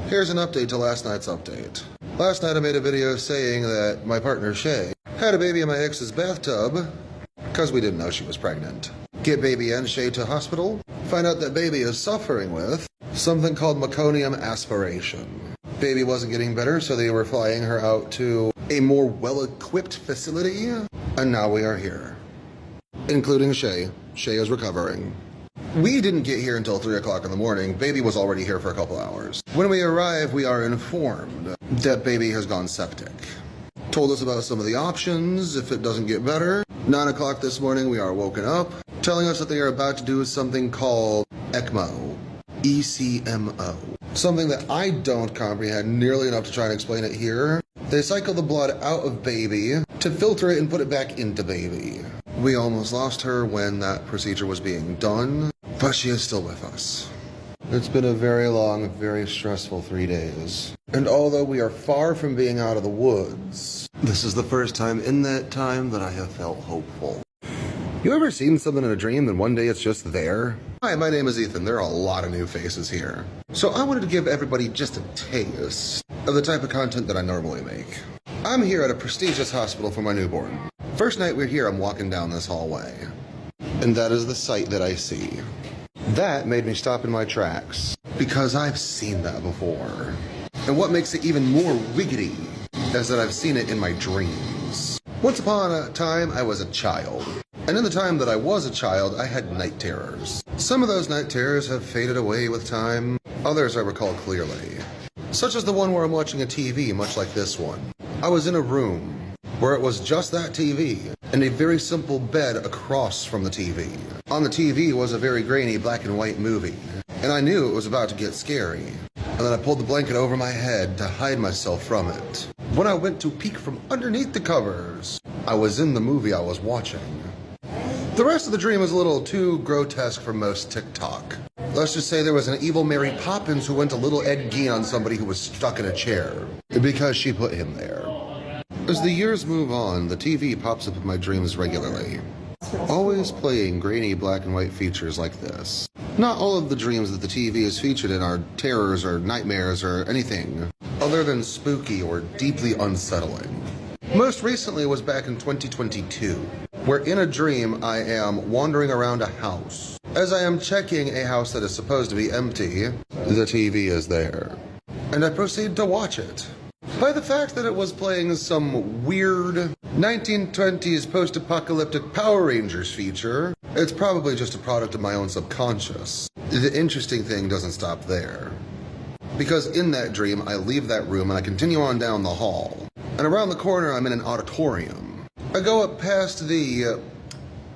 Here's an update to last night's update. Last night I made a video saying that my partner Shay had a baby in my ex's bathtub because we didn't know she was pregnant. Get baby and Shay to hospital, find out that baby is suffering with something called meconium aspiration. Baby wasn't getting better, so they were flying her out to a more well-equipped facility, and now we are here. Including Shay. Shay is recovering. We didn't get here until 3 o'clock in the morning. Baby was already here for a couple hours. When we arrive, we are informed that baby has gone septic. Told us about some of the options if it doesn't get better. 9 o'clock this morning, we are woken up, telling us that they are about to do something called ECMO. ECMO. Something that I don't comprehend nearly enough to try and explain it here. They cycle the blood out of baby to filter it and put it back into baby. We almost lost her when that procedure was being done, but she is still with us. It's been a very long, very stressful 3 days. And although we are far from being out of the woods, this is the first time in that time that I have felt hopeful. You ever seen something in a dream and one day it's just there? Hi, my name is Ethan. There are a lot of new faces here. So I wanted to give everybody just a taste of the type of content that I normally make. I'm here at a prestigious hospital for my newborn. First night we're here, I'm walking down this hallway. And that is the sight that I see. That made me stop in my tracks, because I've seen that before. And what makes it even more wiggity is that I've seen it in my dreams. Once upon a time, I was a child. And in the time that I was a child, I had night terrors. Some of those night terrors have faded away with time. Others I recall clearly. Such as the one where I'm watching a TV, much like this one. I was in a room where it was just that TV and a very simple bed across from the TV. On the TV was a very grainy black and white movie, and I knew it was about to get scary. And then I pulled the blanket over my head to hide myself from it. When I went to peek from underneath the covers, I was in the movie I was watching. The rest of the dream was a little too grotesque for most TikTok. Let's just say there was an evil Mary Poppins who went a little Ed Gein on somebody who was stuck in a chair because she put him there. As the years move on, the TV pops up in my dreams regularly, always playing grainy black and white features like this. Not all of the dreams that the TV is featured in are terrors or nightmares or anything other than spooky or deeply unsettling. Most recently was back in 2022, where in a dream I am wandering around a house. As I am checking a house that is supposed to be empty, the TV is there. And I proceed to watch it. By the fact that it was playing some weird 1920s post-apocalyptic Power Rangers feature, it's probably just a product of my own subconscious. The interesting thing doesn't stop there. Because in that dream, I leave that room and I continue on down the hall. And around the corner, I'm in an auditorium. I go up past the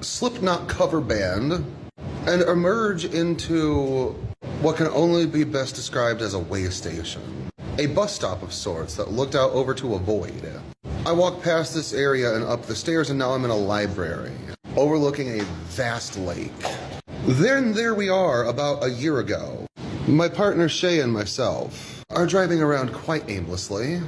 Slipknot cover band and emerge into what can only be best described as a way station. A bus stop of sorts that looked out over to a void. I walk past this area and up the stairs, and now I'm in a library overlooking a vast lake. Then there we are about a year ago. My partner Shay and myself are driving around quite aimlessly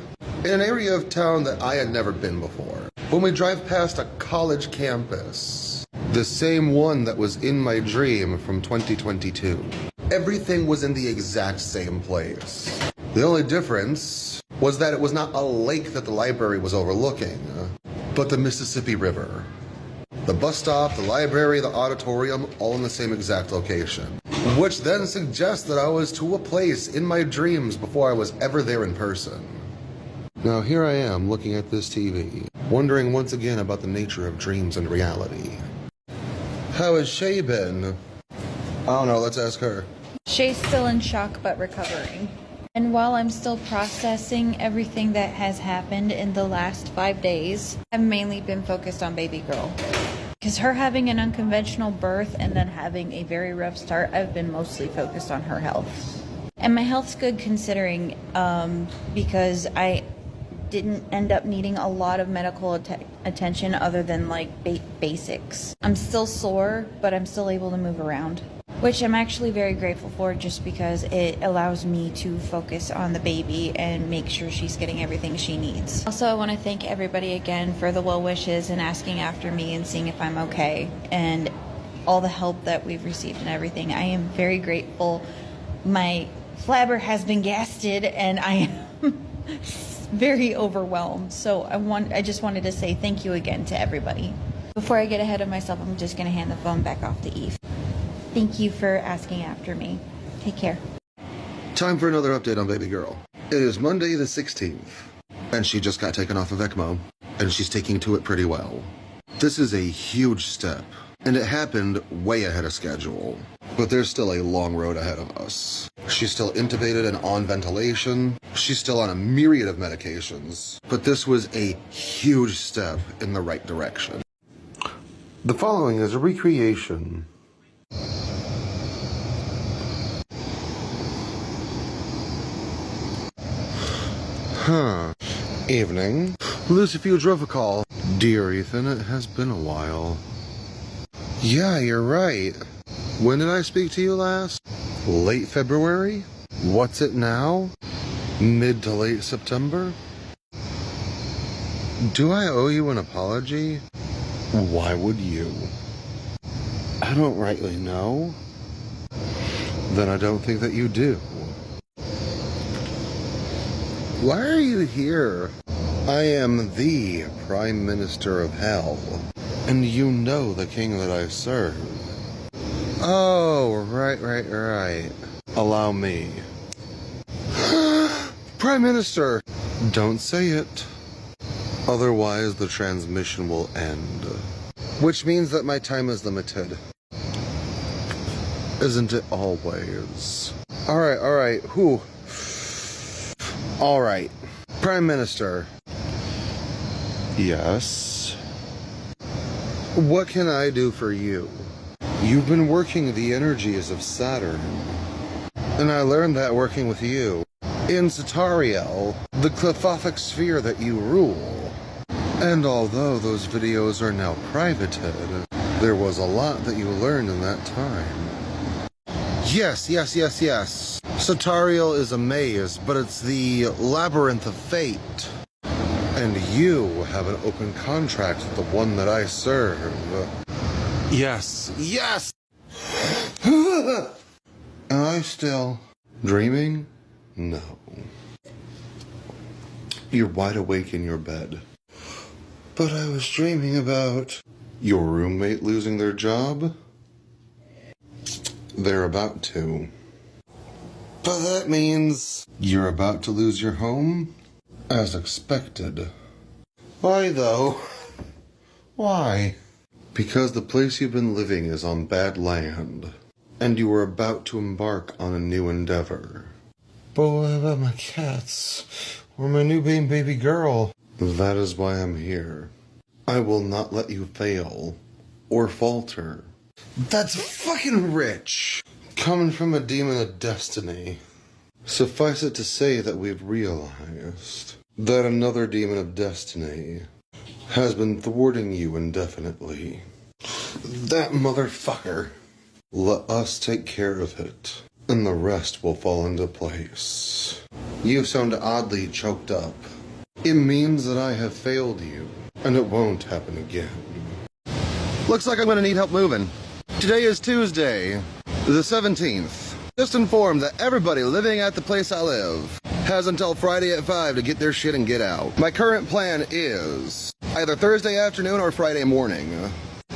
in an area of town that I had never been before. When we drive past a college campus, the same one that was in my dream from 2022. Everything was in the exact same place. The only difference was that it was not a lake that the library was overlooking, but the Mississippi River. The bus stop, the library, the auditorium, all in the same exact location. Which then suggests that I was to a place in my dreams before I was ever there in person. Now here I am looking at this TV, wondering once again about the nature of dreams and reality. How has Shay been? I don't know, let's ask her. Shay's still in shock but recovering. And while I'm still processing everything that has happened in the last 5 days, I've mainly been focused on baby girl. Because her having an unconventional birth and then having a very rough start, I've been mostly focused on her health. And my health's good considering, because I didn't end up needing a lot of medical attention other than like basics. I'm still sore, but I'm still able to move around, which I'm actually very grateful for, just because it allows me to focus on the baby and make sure she's getting everything she needs. Also, I want to thank everybody again for the well wishes and asking after me and seeing if I'm okay, and all the help that we've received and everything. I am very grateful. My flabbergasted and I am very overwhelmed. So I just wanted to say thank you again to everybody. Before I get ahead of myself, I'm just going to hand the phone back off to Eve. Thank you for asking after me. Take care. Time for another update on baby girl. It is Monday the 16th, and she just got taken off of ECMO, and she's taking to it pretty well. This is a huge step, and it happened way ahead of schedule. But there's still a long road ahead of us. She's still intubated and on ventilation. She's still on a myriad of medications. But this was a huge step in the right direction. The following is a recreation. Evening. Lucifer drove a call. Dear Ethan, it has been a while. Yeah, you're right. When did I speak to you last? Late February? What's it now? Mid to late September? Do I owe you an apology? Why would you? I don't rightly know. Then I don't think that you do. Why are you here? I am the Prime Minister of Hell, and you know the king that I serve. Oh, right. Allow me. Prime Minister! Don't say it. Otherwise, the transmission will end. Which means that my time is limited. Isn't it always? Alright. Whew. Alright. Prime Minister. Yes? What can I do for you? You've been working the energies of Saturn. And I learned that working with you. In Satariel, the clefothic sphere that you rule. And although those videos are now privated, there was a lot that you learned in that time. Yes. Satariel is a maze, but it's the labyrinth of fate. And you have an open contract with the one that I serve. Yes! Am I still dreaming? No. You're wide awake in your bed. But I was dreaming about your roommate losing their job. They're about to. But that means you're about to lose your home? As expected. Why though? Why? Because the place you've been living is on bad land, and you are about to embark on a new endeavor. But what about my cats? Or my new baby girl? That is why I'm here. I will not let you fail, or falter. That's fucking rich! Coming from a demon of destiny. Suffice it to say that we've realized that another demon of destiny has been thwarting you indefinitely. That motherfucker. Let us take care of it, and the rest will fall into place. You sound oddly choked up. It means that I have failed you, and it won't happen again. Looks like I'm gonna need help moving. Today is Tuesday, the 17th. Just informed that everybody living at the place I live has until Friday at 5 to get their shit and get out. My current plan is either Thursday afternoon or Friday morning.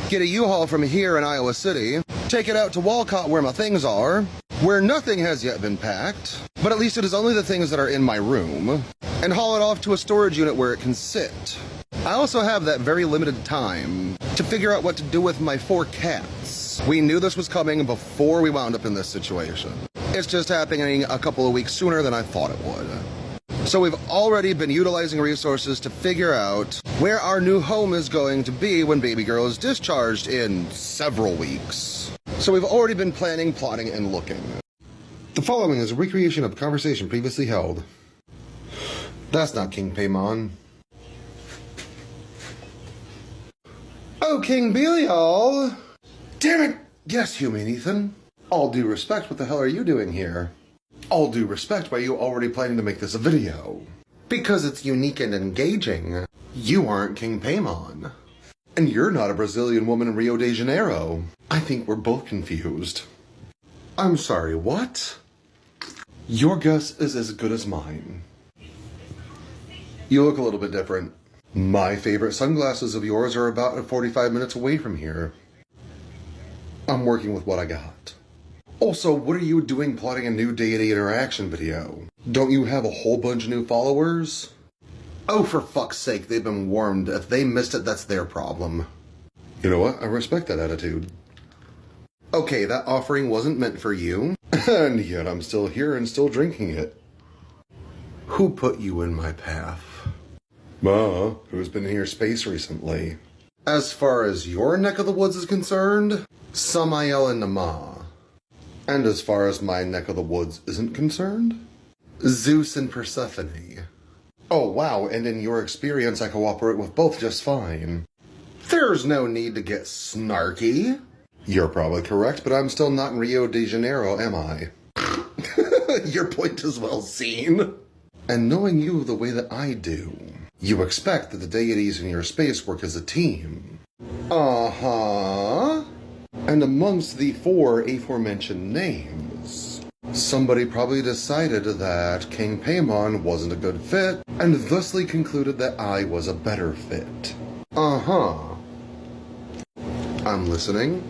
Get a U-Haul from here in Iowa City, take it out to Walcott where my things are, where nothing has yet been packed, but at least it is only the things that are in my room, and haul it off to a storage unit where it can sit. I also have that very limited time to figure out what to do with my 4 cats. We knew this was coming before we wound up in this situation. It's just happening a couple of weeks sooner than I thought it would. So we've already been utilizing resources to figure out where our new home is going to be when baby girl is discharged in several weeks. So we've already been planning, plotting, and looking. The following is a recreation of a conversation previously held. That's not King Paimon. Oh, King Belial! Damn it! Yes, human Ethan. All due respect, what the hell are you doing here? All due respect, why are you already planning to make this a video? Because it's unique and engaging. You aren't King Paimon. And you're not a Brazilian woman in Rio de Janeiro. I think we're both confused. I'm sorry, what? Your guess is as good as mine. You look a little bit different. My favorite sunglasses of yours are about 45 minutes away from here. I'm working with what I got. Also, what are you doing plotting a new Deity interaction video? Don't you have a whole bunch of new followers? Oh, for fuck's sake, they've been warned. If they missed it, that's their problem. You know what? I respect that attitude. Okay, that offering wasn't meant for you, and yet I'm still here and still drinking it. Who put you in my path? Ma, who's been in your space recently? As far as your neck of the woods is concerned, Samael and Ma. And as far as my neck of the woods isn't concerned, Zeus and Persephone. Oh wow, and in your experience I cooperate with both just fine. There's no need to get snarky. You're probably correct, but I'm still not in Rio de Janeiro, am I? Your point is well seen. And knowing you the way that I do, you expect that the deities in your space work as a team. Uh-huh. And amongst the 4 aforementioned names, somebody probably decided that King Paimon wasn't a good fit, and thusly concluded that I was a better fit. Uh-huh. I'm listening.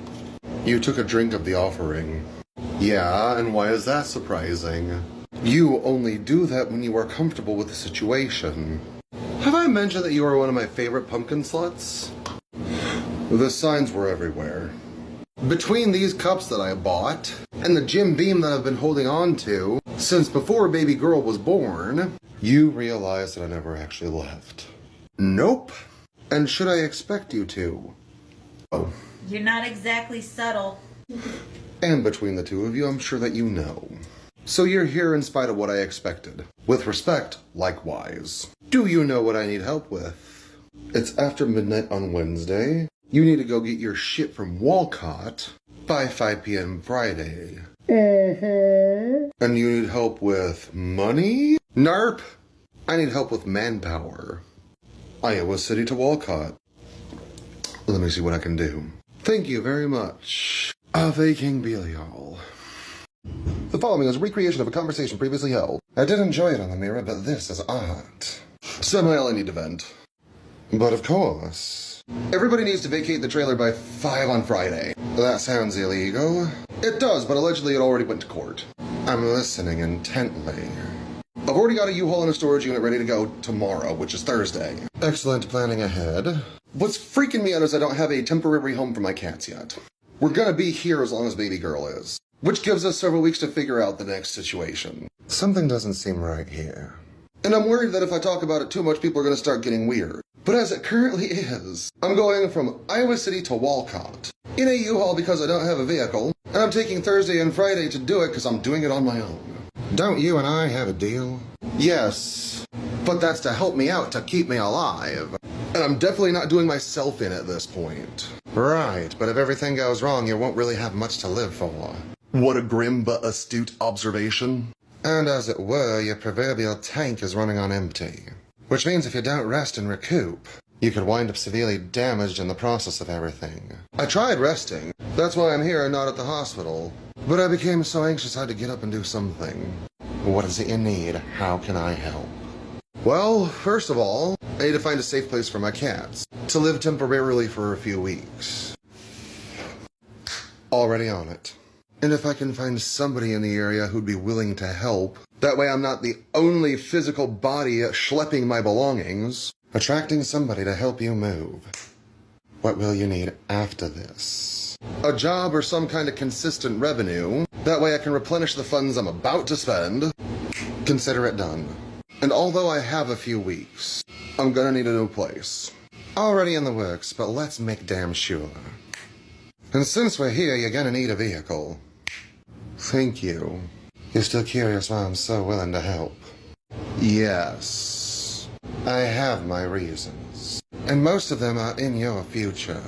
You took a drink of the offering. Yeah, and why is that surprising? You only do that when you are comfortable with the situation. Have I mentioned that you are one of my favorite pumpkin sluts? The signs were everywhere. Between these cups that I bought, and the Jim Beam that I've been holding on to since before baby girl was born, you realize that I never actually left. Nope. And should I expect you to? Oh. You're not exactly subtle. And between the two of you, I'm sure that you know. So you're here in spite of what I expected. With respect, likewise. Do you know what I need help with? It's after midnight on Wednesday. You need to go get your shit from Walcott by 5 p.m. Friday. And you need help with money? Narp! I need help with manpower. Iowa City to Walcott. Let me see what I can do. Thank you very much. Ave King Belial. The following is a recreation of a conversation previously held. I did enjoy it on the mirror, but this is art. Somehow I need to vent. But of course, everybody needs to vacate the trailer by 5 on Friday. That sounds illegal. It does, but allegedly it already went to court. I'm listening intently. I've already got a U-Haul and a storage unit ready to go tomorrow, which is Thursday. Excellent planning ahead. What's freaking me out is I don't have a temporary home for my cats yet. We're gonna be here as long as baby girl is, which gives us several weeks to figure out the next situation. Something doesn't seem right here. And I'm worried that if I talk about it too much, people are gonna start getting weird. But as it currently is, I'm going from Iowa City to Walcott in a U-Haul because I don't have a vehicle, and I'm taking Thursday and Friday to do it because I'm doing it on my own. Don't you and I have a deal? Yes, but that's to help me out, to keep me alive. And I'm definitely not doing myself in at this point. Right, but if everything goes wrong, you won't really have much to live for. What a grim but astute observation. And as it were, your proverbial tank is running on empty. Which means if you don't rest and recoup, you could wind up severely damaged in the process of everything. I tried resting. That's why I'm here and not at the hospital. But I became so anxious I had to get up and do something. What is it you need? How can I help? Well, first of all, I need to find a safe place for my cats to live temporarily for a few weeks. Already on it. And if I can find somebody in the area who'd be willing to help, that way I'm not the only physical body schlepping my belongings, attracting somebody to help you move. What will you need after this? A job or some kind of consistent revenue. That way I can replenish the funds I'm about to spend. Consider it done. And although I have a few weeks, I'm gonna need a new place. Already in the works, but let's make damn sure. And since we're here, you're gonna need a vehicle. Thank you. You're still curious why I'm so willing to help? Yes. I have my reasons. And most of them are in your future.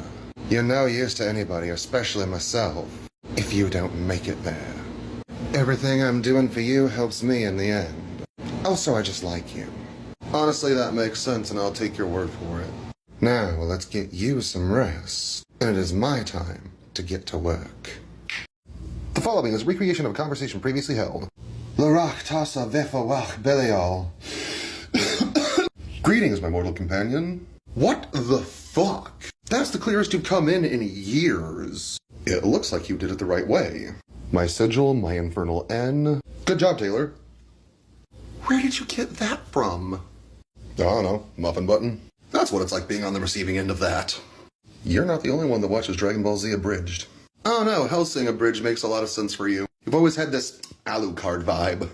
You're no use to anybody, especially myself, if you don't make it there. Everything I'm doing for you helps me in the end. Also, I just like you. Honestly, that makes sense, and I'll take your word for it. Now, let's get you some rest. And it is my time to get to work. The following is a recreation of a conversation previously held. Larak Tasa Vefawach Belial. Greetings, my mortal companion. What the fuck? That's the clearest you've come in years. It looks like you did it the right way. My sigil, my infernal N. Good job, Taylor. Where did you get that from? I don't know. Muffin button. That's what it's like being on the receiving end of that. You're not the only one that watches Dragon Ball Z abridged. Oh no, Hellsing abridged makes a lot of sense for you. You've always had this Alucard vibe.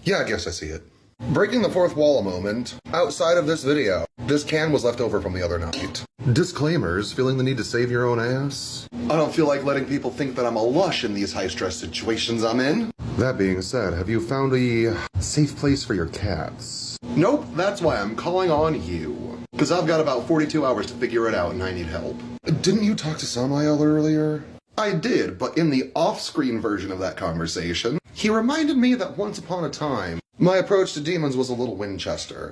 Yeah, I guess I see it. Breaking the fourth wall a moment. Outside of this video, this can was left over from the other night. Disclaimers, feeling the need to save your own ass? I don't feel like letting people think that I'm a lush in these high-stress situations I'm in. That being said, have you found a safe place for your cats? Nope, that's why I'm calling on you. Because I've got about 42 hours to figure it out and I need help. Didn't you talk to Samael earlier? I did, but in the off-screen version of that conversation, he reminded me that once upon a time, my approach to demons was a little Winchester.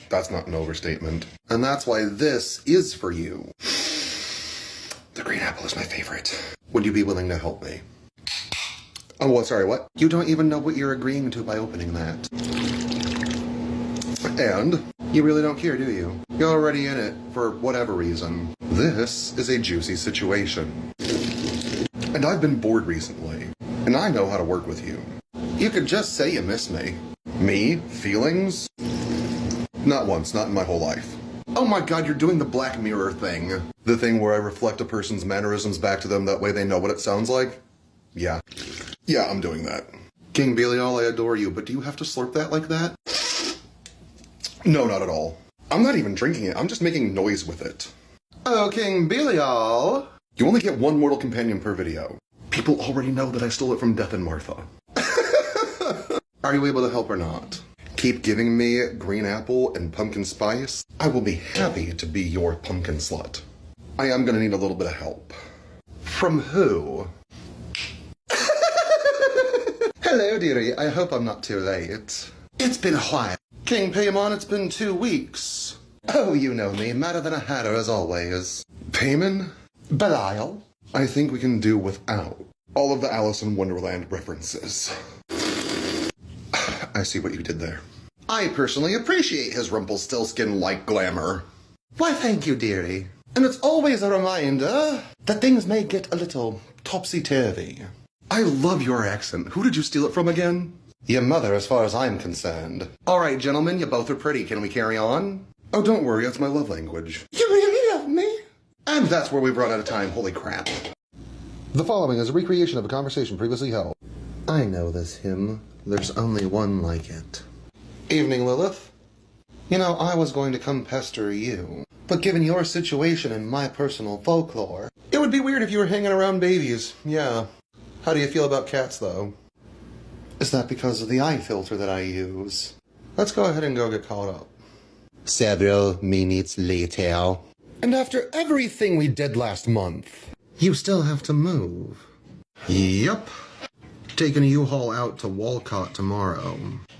That's not an overstatement. And that's why this is for you. The green apple is my favorite. Would you be willing to help me? Oh, what? Sorry, what? You don't even know what you're agreeing to by opening that. And you really don't care, do you? You're already in it for whatever reason. This is a juicy situation. And I've been bored recently, and I know how to work with you. You could just say you miss me. Me? Feelings? Not once, not in my whole life. Oh my god, you're doing the Black Mirror thing. The thing where I reflect a person's mannerisms back to them, that way they know what it sounds like? Yeah. Yeah, I'm doing that. King Belial, I adore you, but do you have to slurp that like that? No, not at all. I'm not even drinking it, I'm just making noise with it. Oh, King Belial! You only get one mortal companion per video. People already know that I stole it from Death and Martha. Are you able to help or not? Keep giving me green apple and pumpkin spice. I will be happy to be your pumpkin slut. I am gonna need a little bit of help. From who? Hello, dearie. I hope I'm not too late. It's been a while. King Paimon, it's been 2 weeks. Oh, you know me, madder than a hatter as always. Paimon? Belial? I think we can do without all of the Alice in Wonderland references. I see what you did there. I personally appreciate his Rumpelstiltskin-like glamour. Why, thank you, dearie. And it's always a reminder that things may get a little topsy-turvy. I love your accent. Who did you steal it from again? Your mother, as far as I'm concerned. All right, gentlemen, you both are pretty. Can we carry on? Oh, don't worry, it's my love language. You really love me? And that's where we've run out of time, holy crap. The following is a recreation of a conversation previously held. I know this hymn. There's only one like it. Evening, Lilith. You know, I was going to come pester you, but given your situation and my personal folklore, it would be weird if you were hanging around babies, yeah. How do you feel about cats, though? Is that because of the eye filter that I use? Let's go ahead and go get caught up. Several minutes later. And after everything we did last month, you still have to move. Yup. Taking a U-Haul out to Walcott tomorrow.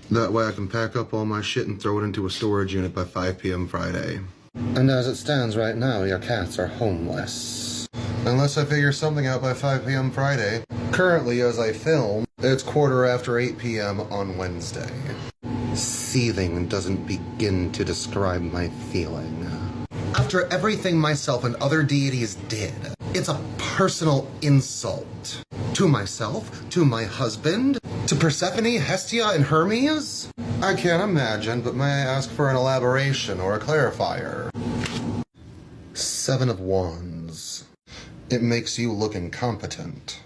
That way I can pack up all my shit and throw it into a storage unit by 5 p.m. Friday. And as it stands right now, your cats are homeless. Unless I figure something out by 5 p.m. Friday. Currently, as I film, it's 8:15 p.m. on Wednesday. Seething doesn't begin to describe my feeling. After everything myself and other deities did, it's a personal insult. To myself, to my husband, to Persephone, Hestia, and Hermes? I can't imagine, but may I ask for an elaboration or a clarifier? 7 of Wands. It makes you look incompetent.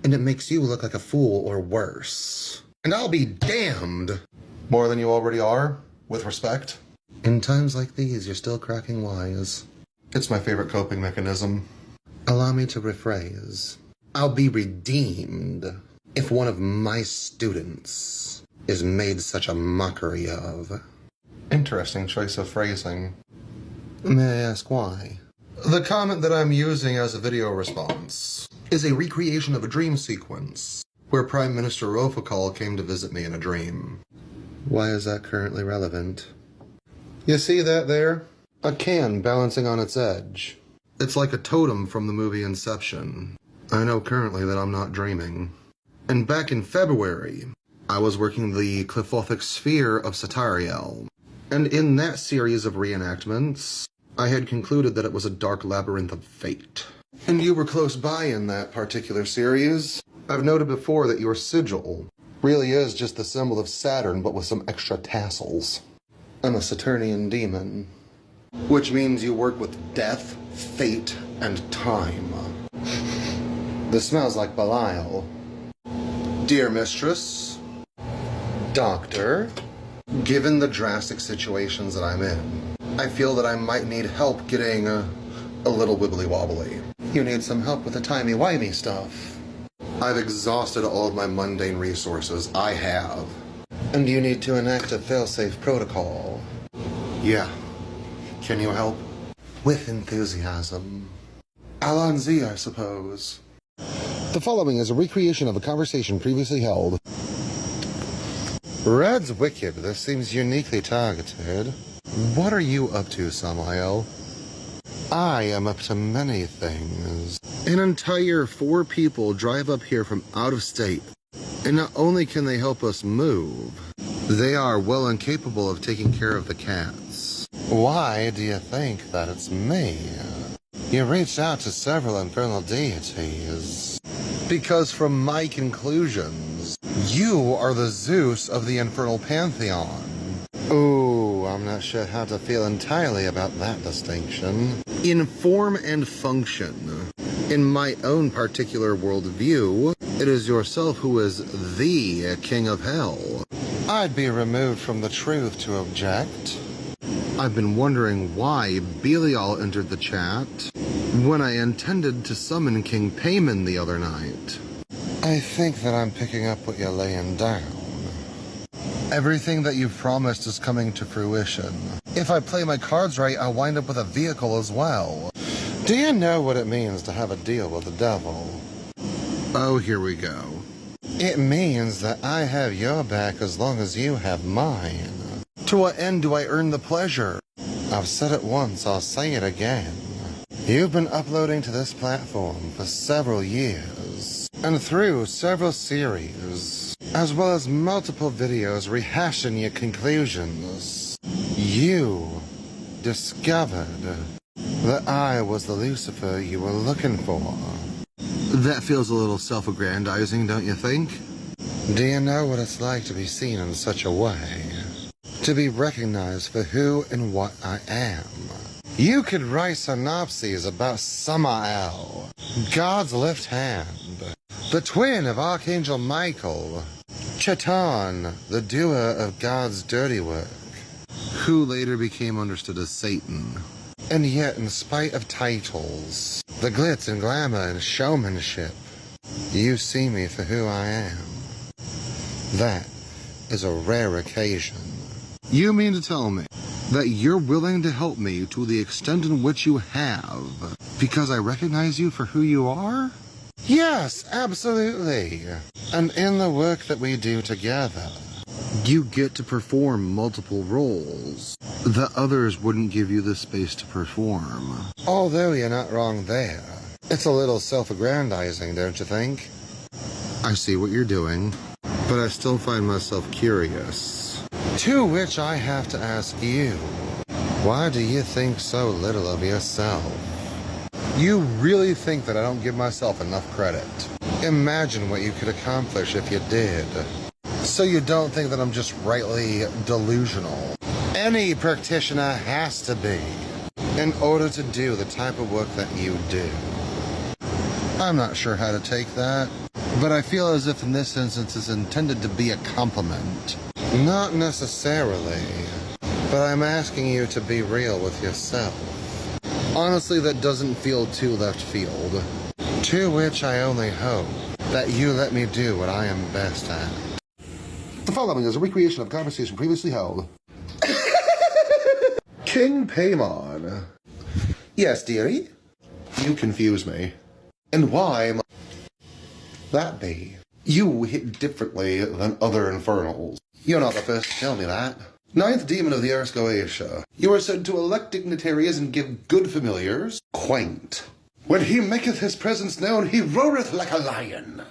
And it makes you look like a fool or worse. And I'll be damned! More than you already are, with respect. In times like these, you're still cracking wise. It's my favorite coping mechanism. Allow me to rephrase. I'll be redeemed if one of my students is made such a mockery of. Interesting choice of phrasing. May I ask why? The comment that I'm using as a video response is a recreation of a dream sequence where Prime Minister Rofakal came to visit me in a dream. Why is that currently relevant? You see that there? A can balancing on its edge. It's like a totem from the movie Inception. I know currently that I'm not dreaming. And back in February, I was working the Cliffothic Sphere of Satariel. And in that series of reenactments, I had concluded that it was a dark labyrinth of fate. And you were close by in that particular series. I've noted before that your sigil really is just the symbol of Saturn, but with some extra tassels. I'm a Saturnian demon, which means you work with death, fate, and time. This smells like Belial. Dear Mistress, Doctor, given the drastic situations that I'm in, I feel that I might need help getting a little wibbly-wobbly. You need some help with the timey-wimey stuff. I've exhausted all of my mundane resources. I have. And you need to enact a fail-safe protocol. Yeah. Can you help? With enthusiasm. Alonzi, I suppose. The following is a recreation of a conversation previously held. Red's wicked. This seems uniquely targeted. What are you up to, Samael? I am up to many things. An entire 4 people drive up here from out of state. And not only can they help us move, they are well incapable of taking care of the cats. Why do you think that it's me? You reached out to several infernal deities. Because from my conclusions, you are the Zeus of the infernal pantheon. Ooh, I'm not sure how to feel entirely about that distinction. In form and function, in my own particular worldview, it is yourself who is the king of hell. I'd be removed from the truth to object. I've been wondering why Belial entered the chat when I intended to summon King Payman the other night. I think that I'm picking up what you're laying down. Everything that you've promised is coming to fruition. If I play my cards right, I'll wind up with a vehicle as well. Do you know what it means to have a deal with the devil? Oh, here we go. It means that I have your back as long as you have mine. To what end do I earn the pleasure? I've said it once, I'll say it again. You've been uploading to this platform for several years, and through several series, as well as multiple videos rehashing your conclusions, you discovered that I was the Lucifer you were looking for. That feels a little self-aggrandizing, don't you think? Do you know what it's like to be seen in such a way? To be recognized for who and what I am. You could write synopses about Samael, God's left hand, the twin of Archangel Michael, Chetan, the doer of God's dirty work, who later became understood as Satan. And yet, in spite of titles, the glitz and glamour and showmanship, you see me for who I am. That is a rare occasion. You mean to tell me that you're willing to help me to the extent in which you have, because I recognize you for who you are? Yes, absolutely. And in the work that we do together, you get to perform multiple roles that others wouldn't give you the space to perform. Although you're not wrong there. It's a little self-aggrandizing, don't you think? I see what you're doing, but I still find myself curious. To which I have to ask you, why do you think so little of yourself? You really think that I don't give myself enough credit? Imagine what you could accomplish if you did. So you don't think that I'm just rightly delusional? Any practitioner has to be, in order to do the type of work that you do. I'm not sure how to take that, but I feel as if in this instance it's intended to be a compliment. Not necessarily, but I'm asking you to be real with yourself. Honestly, that doesn't feel too left field. To which I only hope that you let me do what I am best at. The following is a recreation of a conversation previously held. King Paimon. Yes, dearie? You confuse me. And why might that be? You hit differently than other infernals. You're not the first to tell me that. Ninth demon of the Ars Goetia. You are said to elect dignitaries and give good familiars. Quaint. When he maketh his presence known, he roareth like a lion.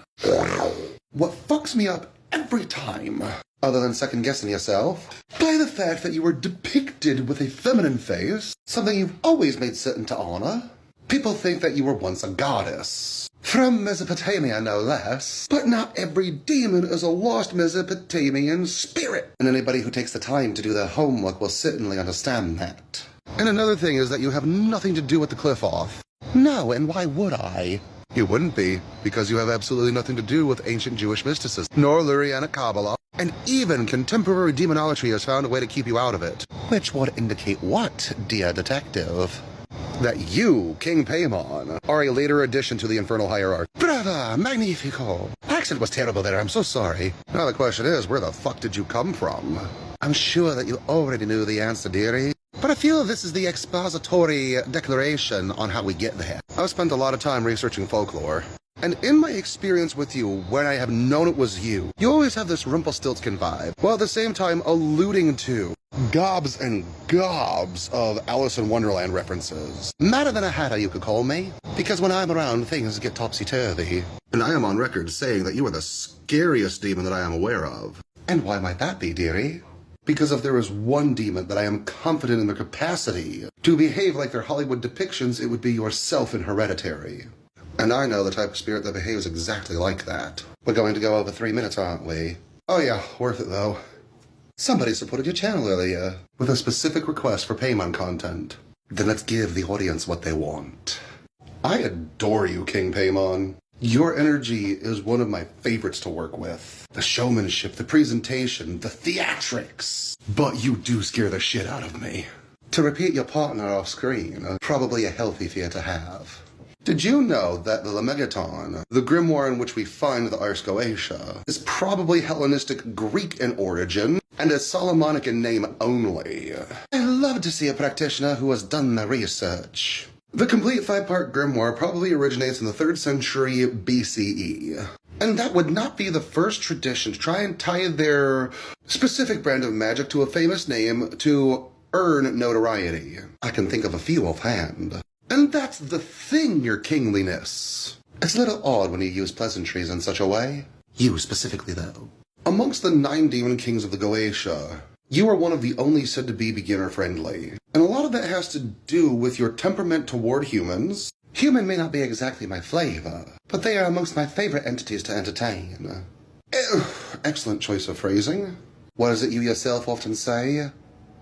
what fucks me up every time, other than second-guessing yourself, by the fact that you were depicted with a feminine face, something you've always made certain to honor. People think that you were once a goddess. From Mesopotamia, no less. But not every demon is a lost Mesopotamian spirit. And anybody who takes the time to do their homework will certainly understand that. And another thing is that you have nothing to do with the cliff off. No, and why would I? You wouldn't be, because you have absolutely nothing to do with ancient Jewish mysticism, nor Lurianic Kabbalah, and even contemporary demonology has found a way to keep you out of it. Which would indicate what, dear detective? That you, King Paimon, are a later addition to the infernal hierarchy. Brava! Magnifico! Accent was terrible there, I'm so sorry. Now the question is, where the fuck did you come from? I'm sure that you already knew the answer, dearie. But I feel this is the expository declaration on how we get there. I've spent a lot of time researching folklore. And in my experience with you, when I have known it was you, you always have this Rumpelstiltskin vibe, while at the same time alluding to gobs and gobs of Alice in Wonderland references. Madder than a hatter, you could call me, because when I'm around, things get topsy-turvy. And I am on record saying that you are the scariest demon that I am aware of. And why might that be, dearie? Because if there is one demon that I am confident in their capacity to behave like their Hollywood depictions, it would be yourself in Hereditary. And I know the type of spirit that behaves exactly like that. We're going to go over 3 minutes, aren't we? Oh yeah, worth it though. Somebody supported your channel earlier with a specific request for Paimon content. Then let's give the audience what they want. I adore you, King Paimon. Your energy is one of my favorites to work with. The showmanship, the presentation, the theatrics. But you do scare the shit out of me. To repeat your partner off screen, probably a healthy fear to have. Did you know that the Lemegeton, the grimoire in which we find the Ars Goetia, is probably Hellenistic Greek in origin and is Solomonic in name only? I love to see a practitioner who has done the research. The complete 5-part grimoire probably originates in the 3rd century BCE. And that would not be the first tradition to try and tie their specific brand of magic to a famous name to earn notoriety. I can think of a few offhand. And that's the thing, your kingliness. It's a little odd when you use pleasantries in such a way. You specifically, though. Amongst the 9 demon kings of the Goetia, you are one of the only said to be beginner-friendly. And a lot of that has to do with your temperament toward humans. Human may not be exactly my flavor, but they are amongst my favorite entities to entertain. Excellent choice of phrasing. What is it you yourself often say?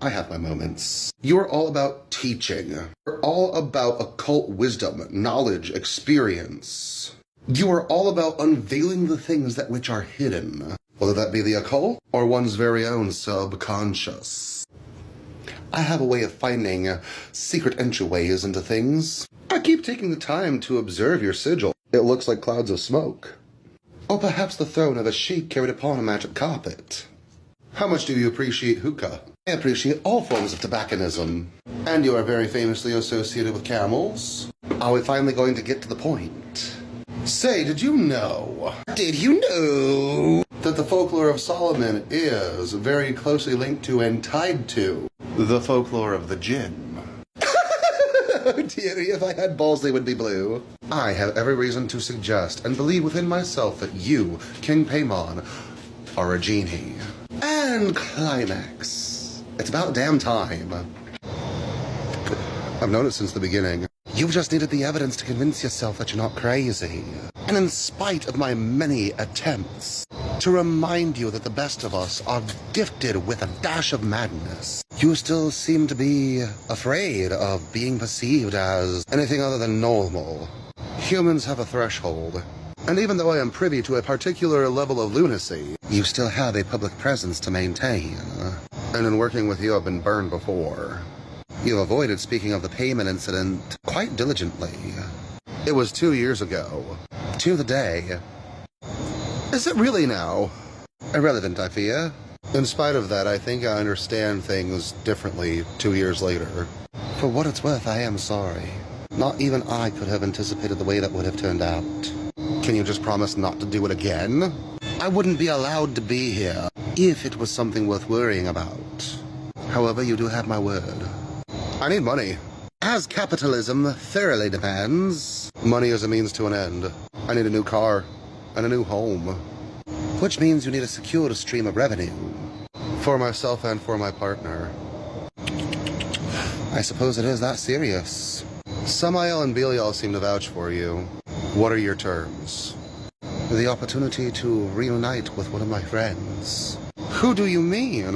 I have my moments. You are all about teaching. You're all about occult wisdom, knowledge, experience. You are all about unveiling the things that which are hidden, whether that be the occult or one's very own subconscious. I have a way of finding secret entryways into things. I keep taking the time to observe your sigil. It looks like clouds of smoke. Or perhaps the throne of a sheik carried upon a magic carpet. How much do you appreciate hookah? I appreciate all forms of tobacconism. And you are very famously associated with camels. Are we finally going to get to the point? Say, did you know that the folklore of Solomon is very closely linked to and tied to the folklore of the jinn? Oh dearie, if I had balls they would be blue. I have every reason to suggest and believe within myself that you, King Paimon, are a genie. And climax. It's about damn time. I've known it since the beginning. You just needed the evidence to convince yourself that you're not crazy. And in spite of my many attempts to remind you that the best of us are gifted with a dash of madness, you still seem to be afraid of being perceived as anything other than normal. Humans have a threshold. And even though I am privy to a particular level of lunacy, you still have a public presence to maintain. And in working with you, I've been burned before. You've avoided speaking of the payment incident quite diligently. It was 2 years ago. To the day. Is it really now? Irrelevant, I fear. In spite of that, I think I understand things differently 2 years later. For what it's worth, I am sorry. Not even I could have anticipated the way that would have turned out. Can you just promise not to do it again? I wouldn't be allowed to be here if it was something worth worrying about. However, you do have my word. I need money. As capitalism thoroughly demands, money is a means to an end. I need a new car and a new home. which means you need a secure stream of revenue. For myself and for my partner. I suppose it is that serious. Samael and Belial seem to vouch for you. What are your terms? The opportunity to reunite with one of my friends. Who do you mean?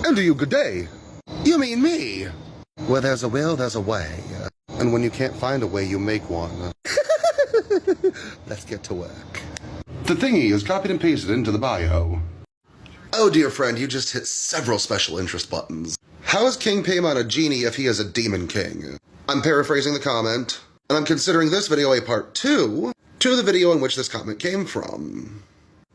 And do you good day? You mean me? Where there's a will, there's a way. And when you can't find a way, you make one. Let's get to work. The thingy is copied and pasted into the bio. Oh dear friend, you just hit several special interest buttons. How is King Paimon a genie if he is a demon king? I'm paraphrasing the comment, and I'm considering this video a part 2 to the video in which this comment came from.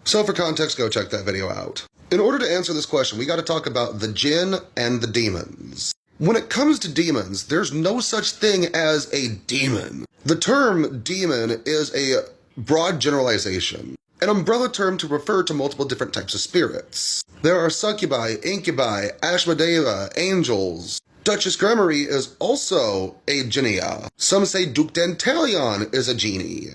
So for context, go check that video out. In order to answer this question, we gotta talk about the jinn and the demons. When it comes to demons, there's no such thing as a demon. The term demon is a broad generalization, an umbrella term to refer to multiple different types of spirits. There are succubi, incubi, ashmadeva, angels. Duchess Gremory is also a genia. Some say Duke Dantalion is a genie.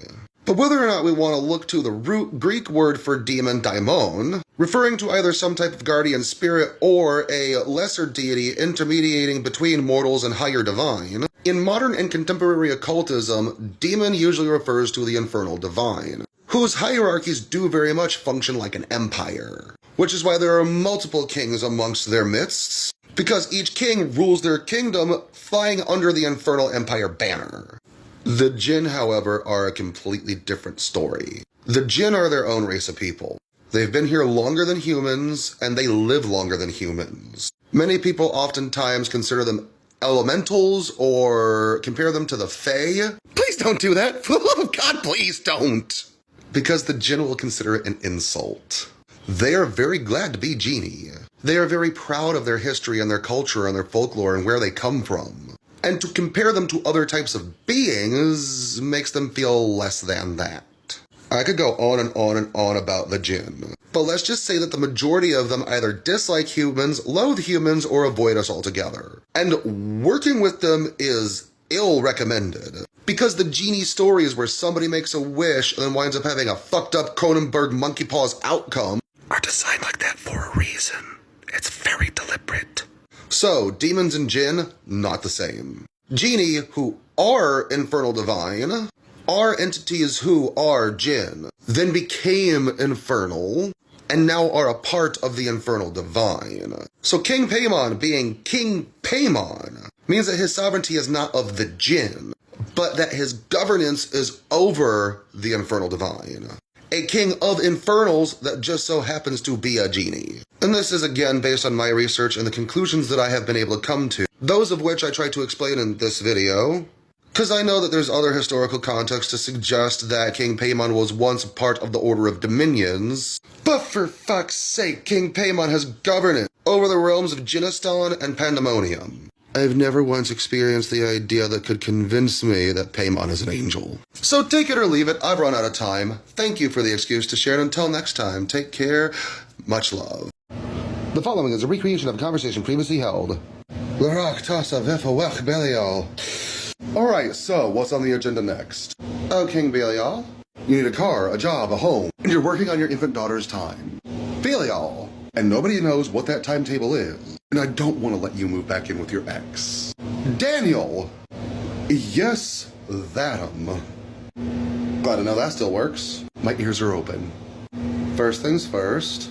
But whether or not we want to look to the root Greek word for demon, daimon, referring to either some type of guardian spirit or a lesser deity intermediating between mortals and higher divine, in modern and contemporary occultism, demon usually refers to the infernal divine, whose hierarchies do very much function like an empire, which is why there are multiple kings amongst their midst, because each king rules their kingdom flying under the infernal empire banner. The jinn, however, are a completely different story. The jinn are their own race of people. They've been here longer than humans, and they live longer than humans. Many people oftentimes consider them elementals or compare them to the fae. Please don't do that. For the love of God, please don't. Because the jinn will consider it an insult. They are very glad to be genie. They are very proud of their history and their culture and their folklore and where they come from. And to compare them to other types of beings makes them feel less than that. I could go on and on and on about the jinn, but let's just say that the majority of them either dislike humans, loathe humans, or avoid us altogether. And working with them is ill recommended, because the genie stories where somebody makes a wish and then winds up having a fucked up Cronenberg monkey paws outcome are designed like that for a reason. It's very deliberate. So, demons and jinn, not the same. Genie, who are infernal divine, are entities who are jinn, then became infernal, and now are a part of the infernal divine. So King Paimon being King Paimon means that his sovereignty is not of the jinn, but that his governance is over the infernal divine. A king of infernals that just so happens to be a genie. And this is again based on my research and the conclusions that I have been able to come to, those of which I try to explain in this video, because I know that there's other historical context to suggest that King Paimon was once part of the Order of Dominions. But for fuck's sake, King Paimon has governance over the realms of Jinnistan and Pandemonium. I've never once experienced the idea that could convince me that Paimon is an angel. So take it or leave it, I've run out of time. Thank you for the excuse to share, and until next time, take care, much love. The following is a recreation of a conversation previously held. Alright, so what's on the agenda next? Oh, King Belial, you need a car, a job, a home, and you're working on your infant daughter's time. Belial, and nobody knows what that timetable is, and I don't want to let you move back in with your ex. Daniel, yes, that'm. Glad to know that still works. My ears are open. First things first.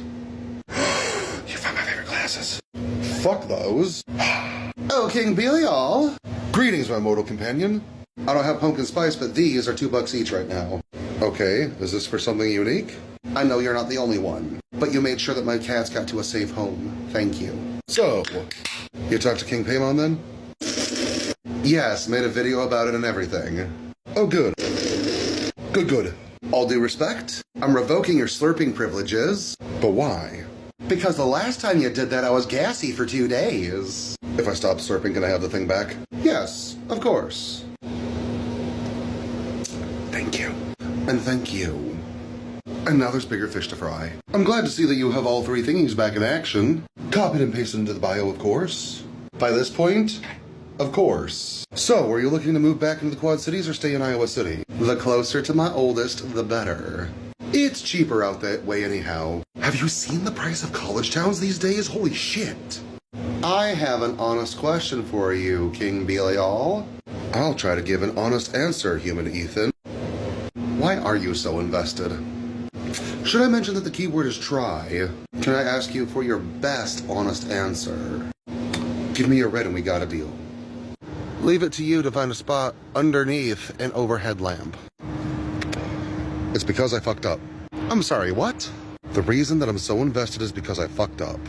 You found my favorite glasses. Fuck those. Oh, King Belial. Greetings, my mortal companion. I don't have pumpkin spice, but these are $2 each right now. Okay, is this for something unique? I know you're not the only one, but you made sure that my cats got to a safe home. Thank you. So, you talked to King Paimon then? Yes, made a video about it and everything. Oh, good. Good. All due respect, I'm revoking your slurping privileges. But why? Because the last time you did that, I was gassy for 2 days. If I stop slurping, can I have the thing back? Yes, of course. Thank you. And thank you. And now there's bigger fish to fry. I'm glad to see that you have all 3 thingies back in action. Copied and pasted into the bio, of course. By this point, of course. So, were you looking to move back into the Quad Cities or stay in Iowa City? The closer to my oldest, the better. It's cheaper out that way anyhow. Have you seen the price of college towns these days? Holy shit. I have an honest question for you, King Belial. I'll try to give an honest answer, human Ethan. Why are you so invested? Should I mention that the keyword is try? Can I ask you for your best honest answer? Give me your red and we got a deal. Leave it to you to find a spot underneath an overhead lamp. It's because I fucked up. I'm sorry, what? The reason that I'm so invested is because I fucked up.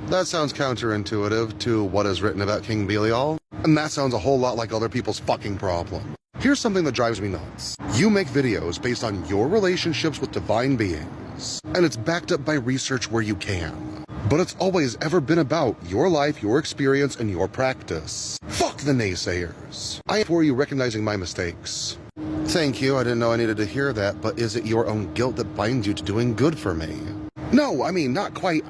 That sounds counterintuitive to what is written about King Belial, and that sounds a whole lot like other people's fucking problem. Here's something that drives me nuts. You make videos based on your relationships with divine beings, and it's backed up by research where you can. But it's always ever been about your life, your experience, and your practice. Fuck the naysayers. I am for you recognizing my mistakes. Thank you, I didn't know I needed to hear that, but is it your own guilt that binds you to doing good for me? No, I mean, not quite,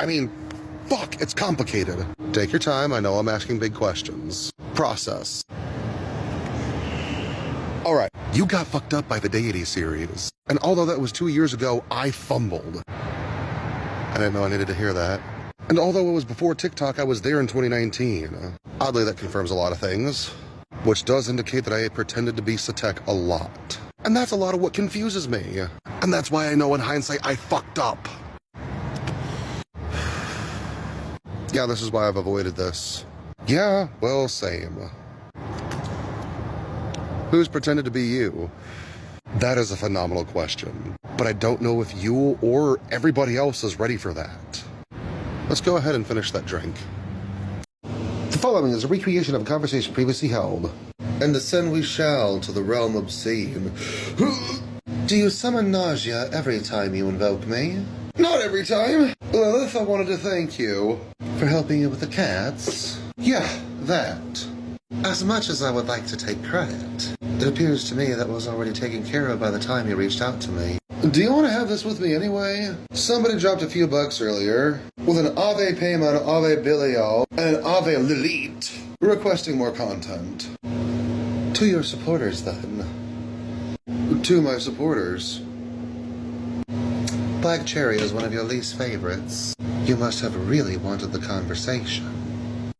fuck, it's complicated. Take your time, I know I'm asking big questions. Process. Alright, you got fucked up by the Deity series. And although that was 2 years ago, I fumbled. I didn't know I needed to hear that. And although it was before TikTok, I was there in 2019. Oddly, that confirms a lot of things. Which does indicate that I pretended to be Satek a lot. And that's a lot of what confuses me. And that's why I know in hindsight I fucked up. Yeah, this is why I've avoided this. Yeah, well, same. Who's pretended to be you? That is a phenomenal question. But I don't know if you or everybody else is ready for that. Let's go ahead and finish that drink. The following is a recreation of a conversation previously held. And descend we shall to the realm obscene. Do you summon nausea every time you invoke me? Not every time. Lilith, I wanted to thank you for helping you with the cats. Yeah, that. As much as I would like to take credit, it appears to me that was already taken care of by the time you reached out to me. Do you want to have this with me anyway? Somebody dropped a few bucks earlier with an Ave Paimon, Ave Belial, and an Ave Lilith, requesting more content. To your supporters, then. To my supporters. Black Cherry is one of your least favorites. You must have really wanted the conversation.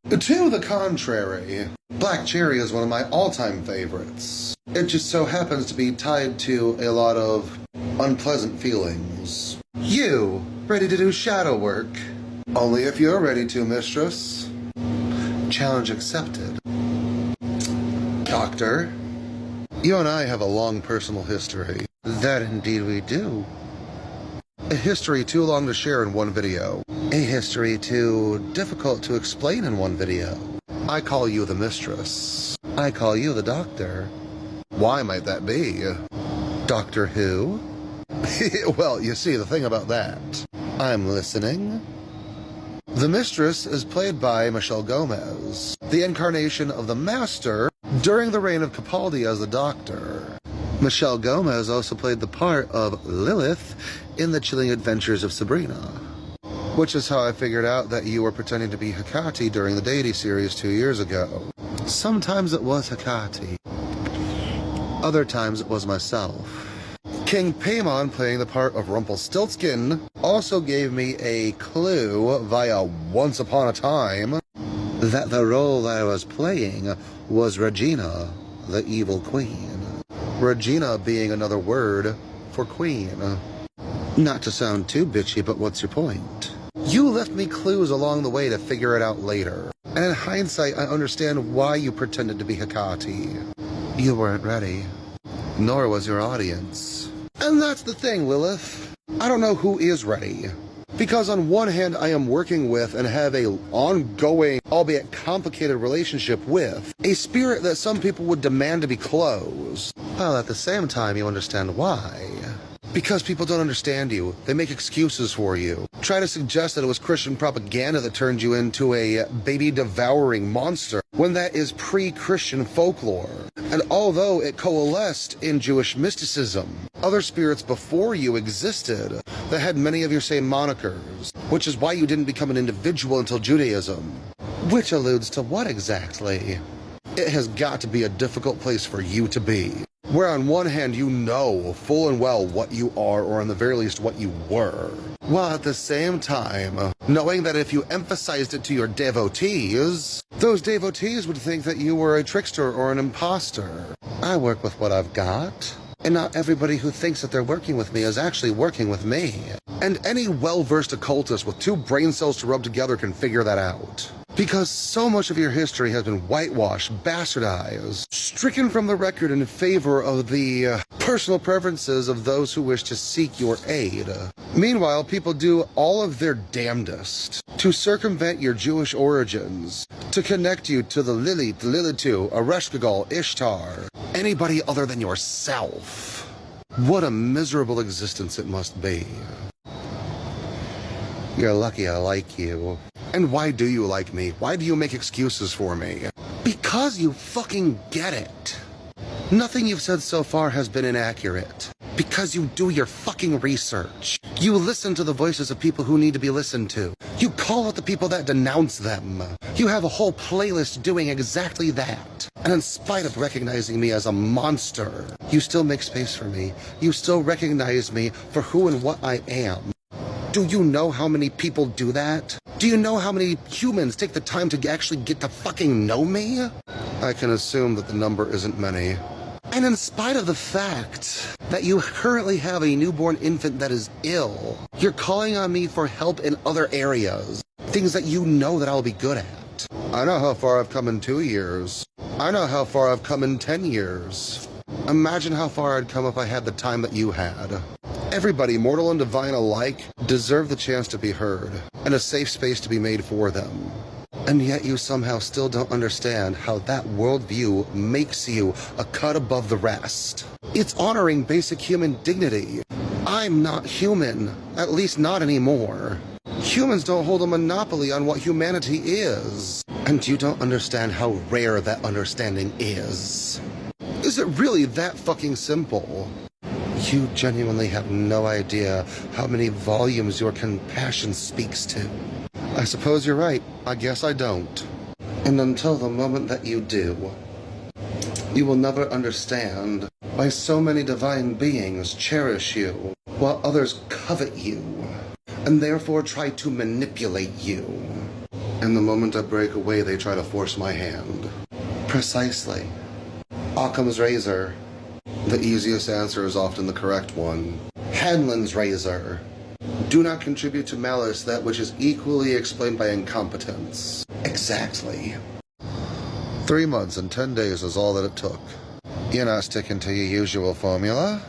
To the contrary, Black Cherry is one of my all-time favorites. It just so happens to be tied to a lot of unpleasant feelings. You, ready to do shadow work? Only if you're ready to, mistress. Challenge accepted. Doctor, you and I have a long personal history. That indeed we do. A history too long to share in one video. A history too difficult to explain in one video. I call you the mistress. I call you the doctor. Why might that be? Doctor Who? Well, you see, the thing about that. I'm listening. The mistress is played by Michelle Gomez, the incarnation of the master during the reign of Capaldi as the doctor. Michelle Gomez also played the part of Lilith in The Chilling Adventures of Sabrina, which is how I figured out that you were pretending to be Hecate during the Deity series 2 years ago. Sometimes it was Hecate. Other times it was myself. King Paimon, playing the part of Rumpelstiltskin, also gave me a clue via Once Upon a Time that the role I was playing was Regina, the evil queen. Regina being another word for queen. Not to sound too bitchy, but what's your point? You left me clues along the way to figure it out later. And in hindsight, I understand why you pretended to be Hecate. You weren't ready. Nor was your audience. And that's the thing, Lilith. I don't know who is ready. Because on one hand, I am working with and have a ongoing, albeit complicated relationship with a spirit that some people would demand to be closed. While at the same time, you understand why. Because people don't understand you. They make excuses for you. Try to suggest that it was Christian propaganda that turned you into a baby-devouring monster, when that is pre-Christian folklore. And although it coalesced in Jewish mysticism, other spirits before you existed that had many of your same monikers, which is why you didn't become an individual until Judaism. Which alludes to what exactly? It has got to be a difficult place for you to be. Where on one hand you know full and well what you are, or in the very least what you were, while at the same time knowing that if you emphasized it to your devotees, those devotees would think that you were a trickster or an imposter. I work with what I've got, and not everybody who thinks that they're working with me is actually working with me. And any well-versed occultist with 2 brain cells to rub together can figure that out. Because so much of your history has been whitewashed, bastardized, stricken from the record in favor of the personal preferences of those who wish to seek your aid. Meanwhile, people do all of their damnedest to circumvent your Jewish origins, to connect you to the Lilith, Lilitu, Ereshkigal, Ishtar, anybody other than yourself. What a miserable existence it must be. You're lucky I like you. And why do you like me? Why do you make excuses for me? Because you fucking get it. Nothing you've said so far has been inaccurate. Because you do your fucking research. You listen to the voices of people who need to be listened to. You call out the people that denounce them. You have a whole playlist doing exactly that. And in spite of recognizing me as a monster, you still make space for me. You still recognize me for who and what I am. Do you know how many people do that? Do you know how many humans take the time to actually get to fucking know me? I can assume that the number isn't many. And in spite of the fact that you currently have a newborn infant that is ill, you're calling on me for help in other areas, things that you know that I'll be good at. I know how far I've come in 2 years. I know how far I've come in 10 years. Imagine how far I'd come if I had the time that you had. Everybody, mortal and divine alike, deserve the chance to be heard, and a safe space to be made for them. And yet you somehow still don't understand how that worldview makes you a cut above the rest. It's honoring basic human dignity. I'm not human, at least not anymore. Humans don't hold a monopoly on what humanity is. And you don't understand how rare that understanding is. Is it really that fucking simple? You genuinely have no idea how many volumes your compassion speaks to. I suppose you're right. I guess I don't. And until the moment that you do, you will never understand why so many divine beings cherish you, while others covet you, and therefore try to manipulate you. And the moment I break away, they try to force my hand. Precisely. Occam's razor. The easiest answer is often the correct one. Hanlon's razor. Do not contribute to malice that which is equally explained by incompetence. Exactly. 3 months and 10 days is all that it took. You're not sticking to your usual formula.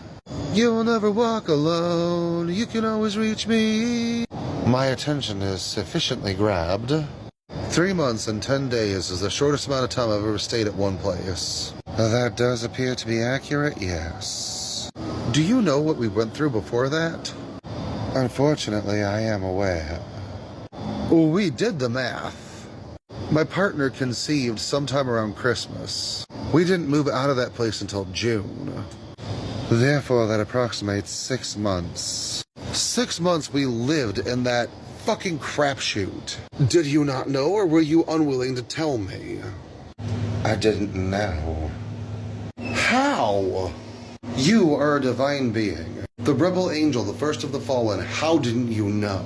You'll never walk alone. You can always reach me. My attention is sufficiently grabbed. 3 months and 10 days is the shortest amount of time I've ever stayed at one place. That does appear to be accurate, yes. Do you know what we went through before that? Unfortunately, I am aware. We did the math. My partner conceived sometime around Christmas. We didn't move out of that place until June. Therefore, that approximates 6 months. 6 months we lived in that fucking crapshoot. Did you not know, or were you unwilling to tell me? I didn't know. How? You are a divine being. The rebel angel, the first of the fallen. How didn't you know?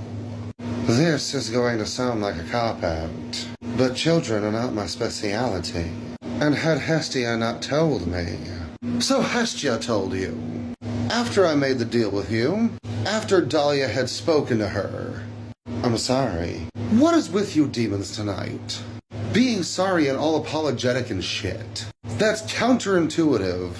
This is going to sound like a cop-out, but children are not my speciality. And had Hestia not told me. So Hestia told you. After I made the deal with you, after Dahlia had spoken to her. I'm sorry. What is with you demons tonight? Being sorry and all apologetic and shit. That's counterintuitive.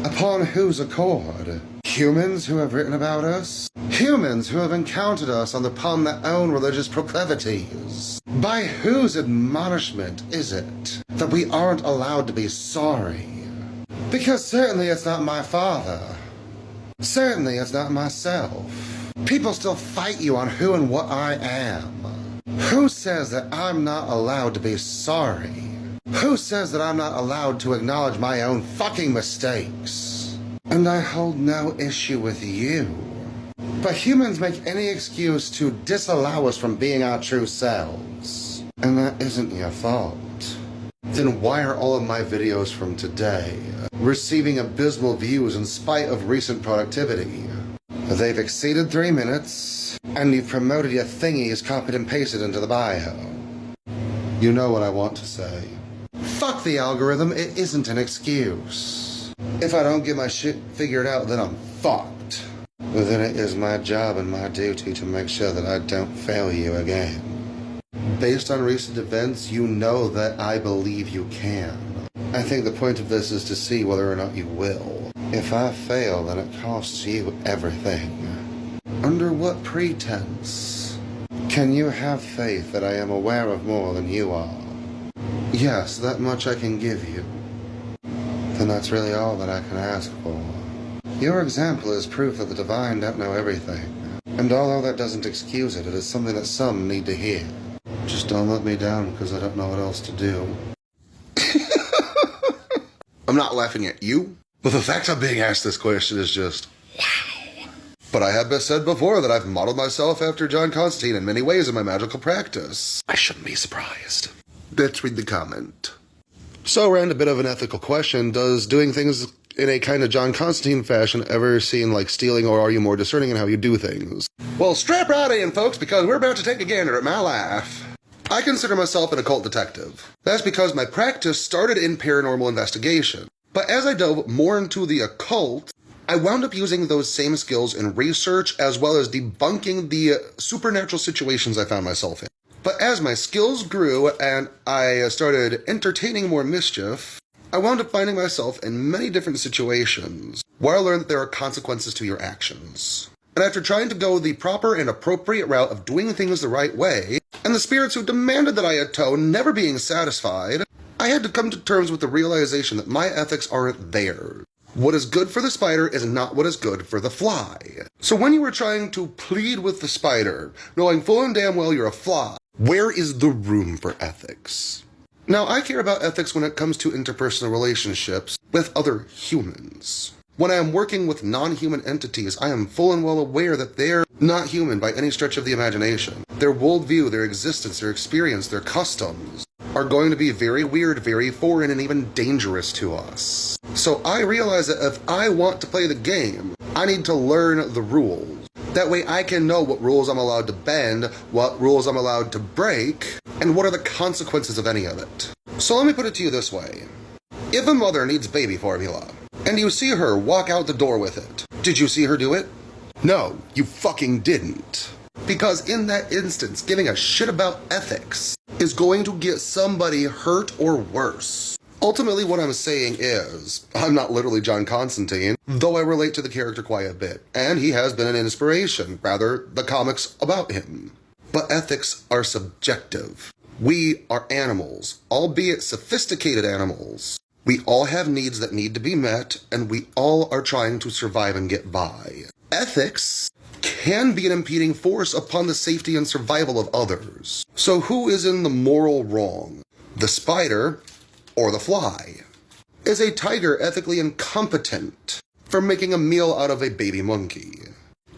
Upon whose accord? Humans who have written about us? Humans who have encountered us upon their own religious proclivities? By whose admonishment is it that we aren't allowed to be sorry? Because certainly it's not my father. Certainly it's not myself. People still fight you on who and what I am. Who says that I'm not allowed to be sorry? Who says that I'm not allowed to acknowledge my own fucking mistakes? And I hold no issue with you. But humans make any excuse to disallow us from being our true selves. And that isn't your fault. then why are all of my videos from today receiving abysmal views in spite of recent productivity? They've exceeded 3 minutes, and you've promoted your thingies copied and pasted into the bio. You know what I want to say. Fuck the algorithm, it isn't an excuse. If I don't get my shit figured out, then I'm fucked. Then it is my job and my duty to make sure that I don't fail you again. Based on recent events, you know that I believe you can. I think the point of this is to see whether or not you will. If I fail, then it costs you everything. Under what pretense? Can you have faith that I am aware of more than you are? Yes, that much I can give you. Then that's really all that I can ask for. Your example is proof that the divine don't know everything. And although that doesn't excuse it, it is something that some need to hear. Just don't let me down because I don't know what else to do. I'm not laughing at you, but the fact I'm being asked this question is just, wow. But I have said before that I've modeled myself after John Constantine in many ways in my magical practice. I shouldn't be surprised. Let's read the comment. So, around a bit of an ethical question, does doing things in a kind of John Constantine fashion ever seem like stealing, or are you more discerning in how you do things? Well, strap right in, folks, because we're about to take a gander at my life. I consider myself an occult detective. That's because my practice started in paranormal investigation. But as I dove more into the occult, I wound up using those same skills in research as well as debunking the supernatural situations I found myself in. But as my skills grew and I started entertaining more mischief, I wound up finding myself in many different situations where I learned that there are consequences to your actions. And after trying to go the proper and appropriate route of doing things the right way, and the spirits who demanded that I atone never being satisfied, I had to come to terms with the realization that my ethics aren't theirs. What is good for the spider is not what is good for the fly. So when you were trying to plead with the spider, knowing full and damn well you're a fly, where is the room for ethics? Now, I care about ethics when it comes to interpersonal relationships with other humans. When I am working with non-human entities, I am full and well aware that they're not human by any stretch of the imagination. Their worldview, their existence, their experience, their customs are going to be very weird, very foreign, and even dangerous to us. So I realize that if I want to play the game, I need to learn the rules. That way I can know what rules I'm allowed to bend, what rules I'm allowed to break, and what are the consequences of any of it. So let me put it to you this way. If a mother needs baby formula, and you see her walk out the door with it, did you see her do it? No, you fucking didn't. Because in that instance, giving a shit about ethics is going to get somebody hurt or worse. Ultimately, what I'm saying is, I'm not literally John Constantine, though I relate to the character quite a bit, and he has been an inspiration, rather, the comics about him. But ethics are subjective. We are animals, albeit sophisticated animals. We all have needs that need to be met, and we all are trying to survive and get by. Ethics can be an impeding force upon the safety and survival of others. So who is in the moral wrong? The spider or the fly? Is a tiger ethically incompetent for making a meal out of a baby monkey?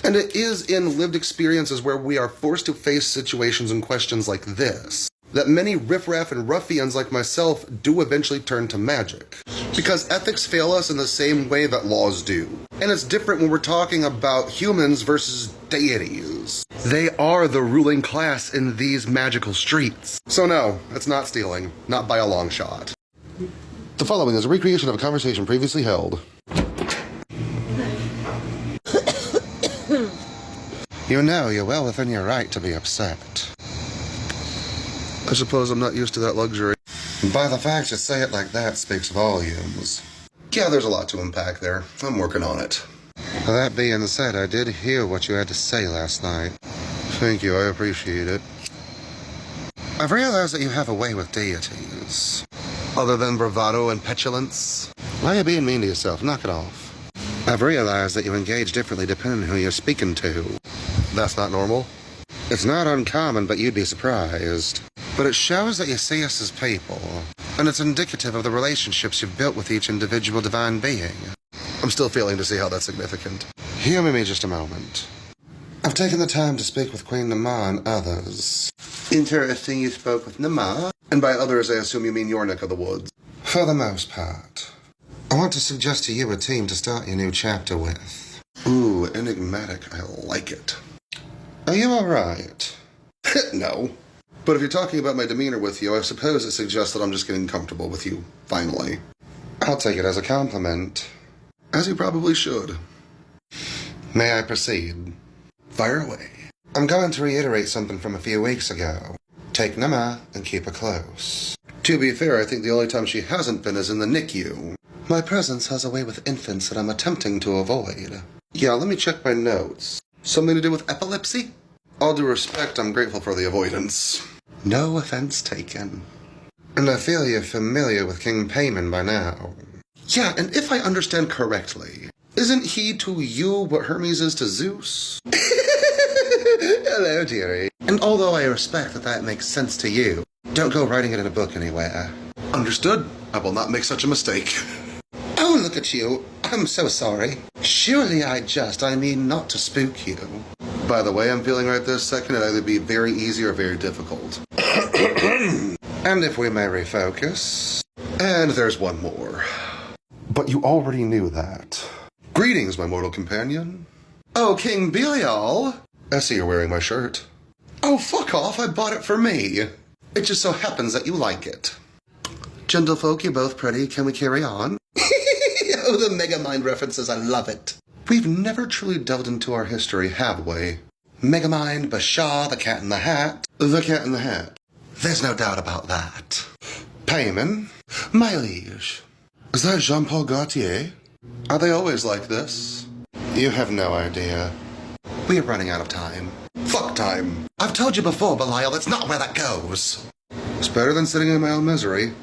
And it is in lived experiences where we are forced to face situations and questions like this that many riffraff and ruffians like myself do eventually turn to magic. Because ethics fail us in the same way that laws do. And it's different when we're talking about humans versus deities. They are the ruling class in these magical streets. So no, it's not stealing, not by a long shot. The following is a recreation of a conversation previously held. You know you're well within your right to be upset. I suppose I'm not used to that luxury. By the fact you say it like that speaks volumes. Yeah, there's a lot to unpack there. I'm working on it. That being said, I did hear what you had to say last night. Thank you, I appreciate it. I've realized that you have a way with deities. Other than bravado and petulance. Why are you being mean to yourself? Knock it off. I've realized that you engage differently depending on who you're speaking to. That's not normal. It's not uncommon, but you'd be surprised. But it shows that you see us as people, and it's indicative of the relationships you've built with each individual divine being. I'm still failing to see how that's significant. Humor me just a moment. I've taken the time to speak with Queen Nama and others. Interesting you spoke with Nama. And by others, I assume you mean your neck of the woods. For the most part. I want to suggest to you a team to start your new chapter with. Ooh, enigmatic. I like it. Are you alright? No. But if you're talking about my demeanor with you, I suppose it suggests that I'm just getting comfortable with you, finally. I'll take it as a compliment. As you probably should. May I proceed? Fire away. I'm going to reiterate something from a few weeks ago. Take Nama and keep her close. To be fair, I think the only time she hasn't been is in the NICU. My presence has a way with infants that I'm attempting to avoid. Yeah, let me check my notes. Something to do with epilepsy? All due respect, I'm grateful for the avoidance. No offense taken. And I feel you're familiar with King Payman by now. Yeah, and if I understand correctly, isn't he to you what Hermes is to Zeus? Hello, dearie. And although I respect that that makes sense to you, don't go writing it in a book anywhere. Understood. I will not make such a mistake. Oh, look at you. I'm so sorry. Surely I mean not to spook you. By the way I'm feeling right this second, it'd either be very easy or very difficult. And if we may refocus. And there's one more. But you already knew that. Greetings, my mortal companion. Oh, King Belial. I see you're wearing my shirt. Oh, fuck off, I bought it for me. It just so happens that you like it. Gentlefolk, you're both pretty. Can we carry on? Oh, the Megamind references, I love it. We've never truly delved into our history, have we? Megamind, Bashar, the Cat in the Hat. The Cat in the Hat. There's no doubt about that. Payman, my liege. Is that Jean-Paul Gaultier? Are they always like this? You have no idea. We're running out of time. Fuck time. I've told you before, Belial, that's not where that goes. It's better than sitting in my own misery.